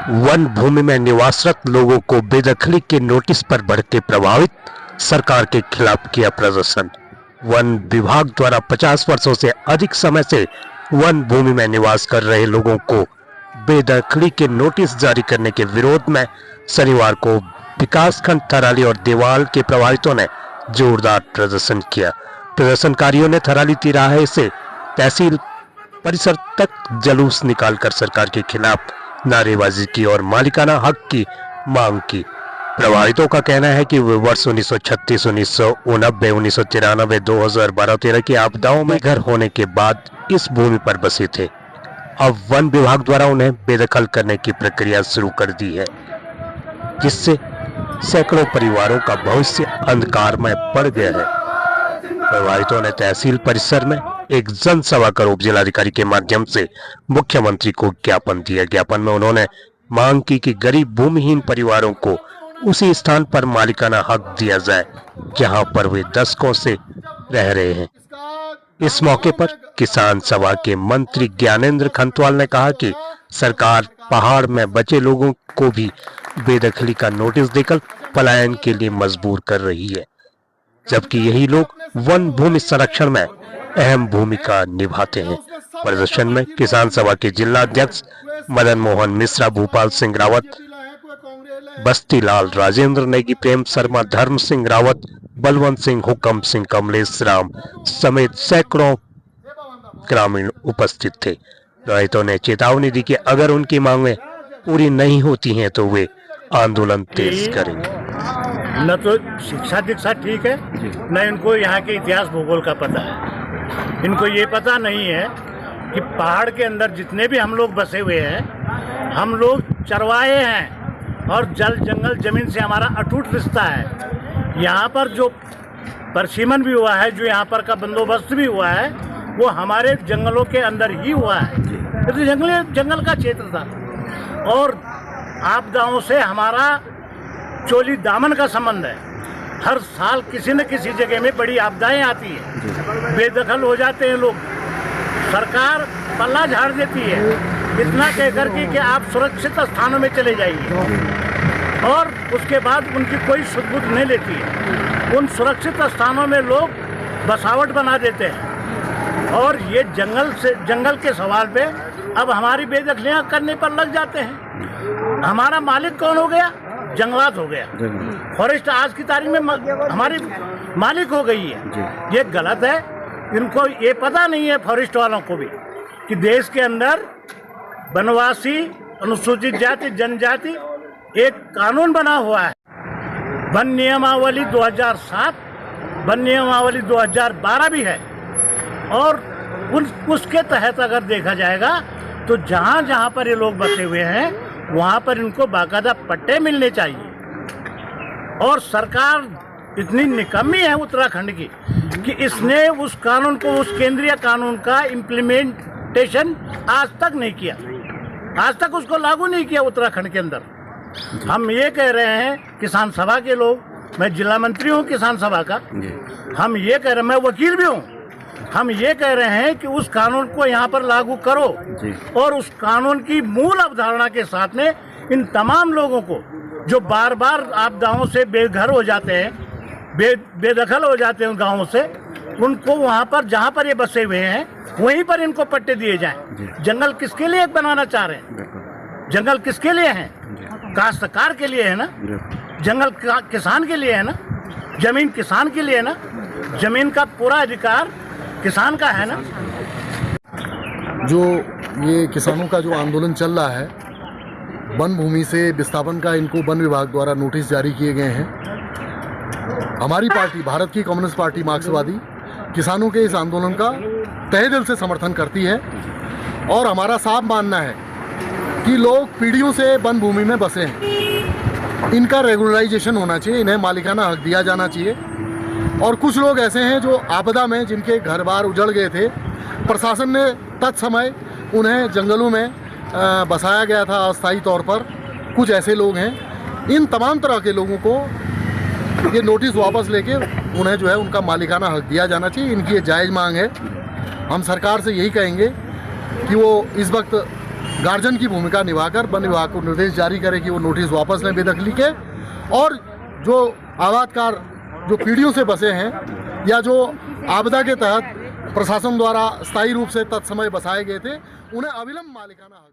One भूमि में निवासरत लोगों को बेदखली के नोटिस पर भड़के प्रभावित, सरकार के खिलाफ किया प्रदर्शन। वन विभाग द्वारा 50 वर्षों से अधिक समय से वन भूमि में निवास कर रहे लोगों को बेदखली के नोटिस जारी करने के विरोध में शनिवार को विकासखंड थराली और देवाल के प्रभावितों ने जोरदार प्रदर्शन किया। प्रदर्शनकारियों ने थराली तिराहे से तहसील परिसर तक जुलूस निकालकर सरकार के खिलाफ नारेबाजी की और मालिकाना हक की मांग की। प्रभावितों का कहना है कि वे वर्ष 1936, 1989, 1993, 2012-13 की आपदाओं में घर होने के बाद इस भूमि पर बसे थे। अब वन विभाग द्वारा उन्हें बेदखल करने की प्रक्रिया शुरू कर दी है, जिससे सैकड़ों परिवारों का भविष्य अंधकार में पड़ गया है। प्रभावितों ने तहसील परिसर में एक जनसभा कर उप जिलाधिकारी के माध्यम से मुख्यमंत्री को ज्ञापन दिया। ज्ञापन में उन्होंने मांग की कि गरीब भूमिहीन परिवारों को उसी स्थान पर मालिकाना हक दिया जाए जहां पर वे दशकों से रह रहे हैं। इस मौके पर किसान सभा के मंत्री ज्ञानेंद्र खंतवाल ने कहा कि सरकार पहाड़ में बचे लोगों को भी बेदखली का नोटिस देकर पलायन के लिए मजबूर कर रही है, जबकि यही लोग वन भूमि संरक्षण में अहम भूमिका निभाते हैं। प्रदर्शन में किसान सभा के जिला अध्यक्ष मदन मोहन मिश्रा, भूपाल सिंह रावत, बस्तीलाल राजेंद्र नेगी, प्रेम शर्मा, धर्म सिंह रावत, बलवंत सिंह, हुकम सिंह, कमलेश राम समेत सैकड़ों ग्रामीण उपस्थित थे। प्रभावितों ने चेतावनी दी कि अगर उनकी मांगें पूरी नहीं होती हैं तो वे आंदोलन तेज करेंगे। न तो शिक्षा दीक्षा ठीक है, न इनको यहाँ के इतिहास भूगोल का पता है। इनको ये पता नहीं है कि पहाड़ के अंदर जितने भी हम लोग बसे हुए हैं, हम लोग चरवाहे हैं और जल जंगल जमीन से हमारा अटूट रिश्ता है। यहाँ पर जो परसीमन भी हुआ है, जो यहाँ पर का बंदोबस्त भी हुआ है, वो हमारे जंगलों के अंदर ही हुआ है। तो जंगल का क्षेत्र था और आपदाओं से हमारा चोली दामन का संबंध है। हर साल किसी न किसी जगह में बड़ी आपदाएं आती है, बेदखल हो जाते हैं लोग, सरकार पल्ला झाड़ देती है इतना कहकर कि आप सुरक्षित स्थानों में चले जाइए, और उसके बाद उनकी कोई सुध-बुध नहीं लेती है। उन सुरक्षित स्थानों में लोग बसावट बना देते हैं और ये जंगल के सवाल पे अब हमारी बेदखलियां करने पर लग जाते हैं। हमारा मालिक कौन हो गया? जंगलात हो गया। फॉरेस्ट आज की तारीख में हमारी मालिक हो गई है। ये गलत है। इनको ये पता नहीं है, फॉरेस्ट वालों को भी, कि देश के अंदर वनवासी, अनुसूचित जाति, जनजाति एक कानून बना हुआ है। वन नियमावली 2007, वन नियमावली 2012 भी है, और उसके तहत अगर देखा जाएगा तो जहाँ जहाँ पर ये लोग बसे हुए हैं वहाँ पर इनको बाकायदा पट्टे मिलने चाहिए। और सरकार इतनी निकम्मी है उत्तराखंड की कि इसने उस कानून को, उस केंद्रीय कानून का इम्प्लीमेंटेशन आज तक नहीं किया, आज तक उसको लागू नहीं किया उत्तराखंड के अंदर। हम ये कह रहे हैं, किसान सभा के लोग, मैं जिला मंत्री हूँ किसान सभा का, हम ये कह रहे हैं, मैं वकील भी हूँ, हम ये कह रहे हैं कि उस कानून को यहाँ पर लागू करो और उस कानून की मूल अवधारणा के साथ में इन तमाम लोगों को जो बार बार आपदाओं से बेघर हो जाते हैं, बेदखल हो जाते हैं गाँवों से, उनको वहाँ पर जहाँ पर ये बसे हुए हैं वहीं पर इनको पट्टे दिए जाएं। जंगल किसके लिए बनाना चाह रहे हैं? जंगल किसके लिए हैं? काश्तकार के लिए है ना, जंगल किसान के लिए है ना, जमीन किसान के लिए है ना, जमीन का पूरा अधिकार किसान का है ना। जो ये किसानों का जो आंदोलन चल रहा है, वन भूमि से विस्थापन का, इनको वन विभाग द्वारा नोटिस जारी किए गए हैं। हमारी पार्टी, भारत की कम्युनिस्ट पार्टी मार्क्सवादी, किसानों के इस आंदोलन का तहे दिल से समर्थन करती है और हमारा साफ मानना है कि लोग पीढ़ियों से वन भूमि में बसे हैं, इनका रेगुलराइजेशन होना चाहिए, इन्हें मालिकाना हक दिया जाना चाहिए। और कुछ लोग ऐसे हैं जो आपदा में, जिनके घर बार उजड़ गए थे, प्रशासन ने तत्समय उन्हें जंगलों में बसाया गया था अस्थायी तौर पर। कुछ ऐसे लोग हैं, इन तमाम तरह के लोगों को ये नोटिस वापस लेके उन्हें जो है उनका मालिकाना हक दिया जाना चाहिए। इनकी ये जायज़ मांग है। हम सरकार से यही कहेंगे कि वो इस वक्त गार्जियन की भूमिका निभाकर वन विभाग को निर्देश जारी करे कि वो नोटिस वापस लें बेदखली के, और जो आबादकार जो पीढ़ियों से बसे हैं या जो आपदा के तहत प्रशासन द्वारा स्थायी रूप से तत्समय बसाए गए थे, उन्हें अविलंब मालिकाना हक